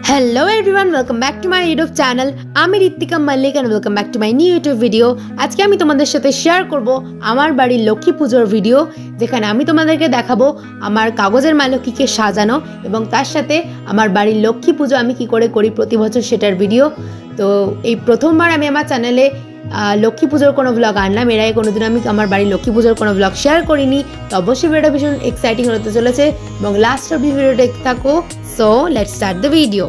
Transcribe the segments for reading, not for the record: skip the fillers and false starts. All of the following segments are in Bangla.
Hello everyone, welcome back to my YouTube channel. আমি Ritwika Mallick and welcome back to my new YouTube video. আজকে আমি তোমাদের সাথে শেয়ার করব আমার বাড়ির লক্ষ্মী পূজোর ভিডিও, যেখানে আমি তোমাদেরকে দেখাবো আমার কাগজের মা লক্ষ্মীকে সাজানো এবং তার সাথে আমার বাড়ির লক্ষ্মী পূজো আমি কি করে করি প্রতি বছর সেটার ভিডিও। তো এই প্রথমবার আমি আমার চ্যানেলে লক্ষ্মী পূজোর কোনো ব্লগ আনলাম। এর আগে কোনোদিন আমি আমার বাড়ির লক্ষ্মী পূজোর কোনো ব্লগ শেয়ার করিনি। তো অবশ্যই ভিডিওটা ভীষণ এক্সাইটিং হতে চলেছে এবং লাস্ট অবধি ভিডিওটা দেখতে থাকো। So let's start the video.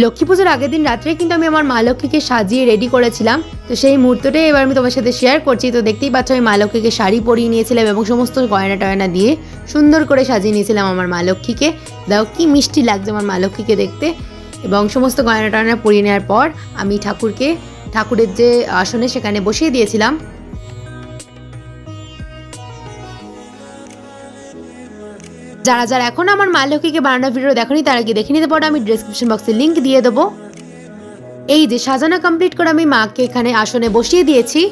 Lakshmi পুজোর আগের দিন রাত্রে কিন্তু আমি আমার মা লক্ষ্মীকে সাজিয়ে রেডি করেছিলাম। তো সেই মুহূর্তটাই এবার আমি তোমার সাথে শেয়ার করছি। তো দেখতেই পাচ্ছ আমি মা লক্ষ্মীকে শাড়ি পরিয়ে নিয়েছিলাম এবং সমস্ত গয়না টয়না দিয়ে সুন্দর করে সাজিয়ে নিয়েছিলাম আমার মা লক্ষ্মীকে। দাও কি মিষ্টি লাগছে আমার মা লক্ষ্মীকে দেখতে। এবং সমস্ত গয়না টয়না পরিয়ে নেওয়ার পর আমি ঠাকুরের যে আসনে সেখানে বসিয়ে দিয়েছিলাম। যারা যারা এখন আমার মা লক্ষ্মীকে বানানোর ভিডিও দেখোনি তারা কি দেখে নিতে পারো, আমি ডেসক্রিপশন বক্সে লিংক দিয়ে দেবো। এই যে সাজানো কমপ্লিট করে আমি মাকে এখানে আসনে বসিয়ে দিয়েছি।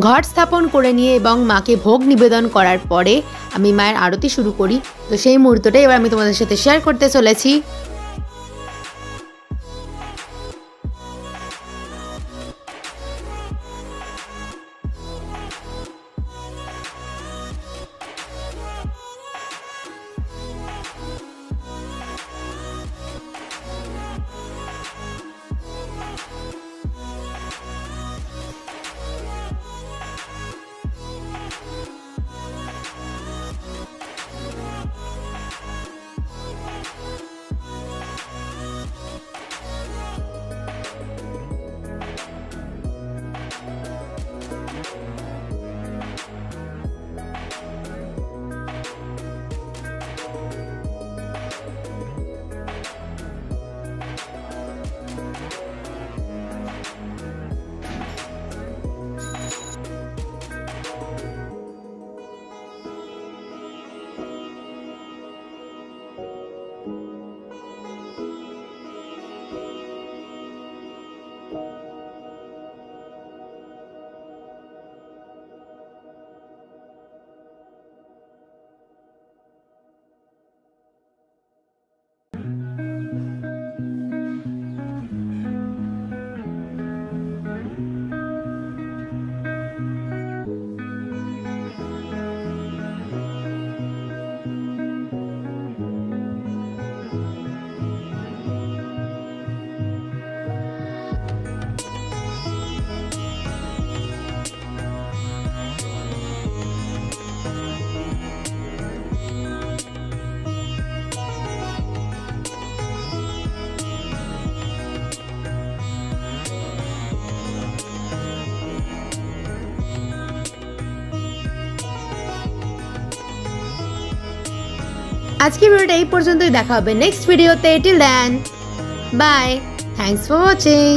ঘট স্থাপন করে নিয়ে এবং মাকে ভোগ নিবেদন করার পরে আমি মায়ের আরতি শুরু করি। তো সেই মুহূর্তটাই এবার আমি তোমাদের সাথে শেয়ার করতে চলেছি। আজকের ভিডিওটা এই পর্যন্তই, দেখা হবে নেক্সট ভিডিওতে। Till then bye, thanks for watching.